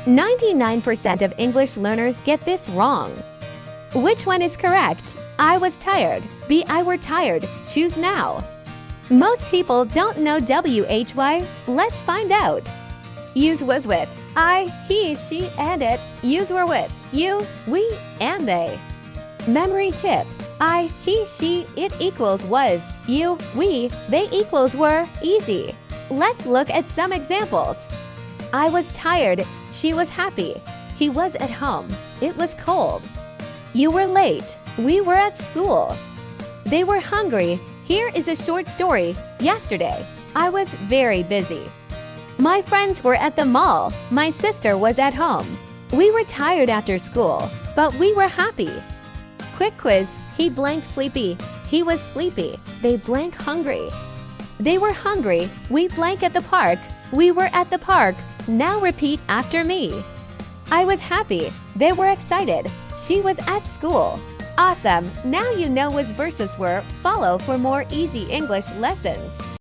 99% of English learners get this wrong. Which one is correct? I was tired. B. I were tired. Choose now. Most people don't know WHY. Let's find out. Use was with. I, he, she, and it. Use were with. You, we, and they. Memory tip. I, he, she, it equals was. You, we, they equals were. Easy. Let's look at some examples. I was tired. She was happy. He was at home. It was cold. You were late. We were at school. They were hungry. Here is a short story. Yesterday, I was very busy. My friends were at the mall. My sister was at home. We were tired after school, but we were happy. Quick quiz. He blank sleepy. He was sleepy. They blank hungry. They were hungry. We blank at the park. We were at the park. Now repeat after me. I was happy. They were excited. She was at school. Awesome! Now you know was versus were. Follow for more easy English lessons.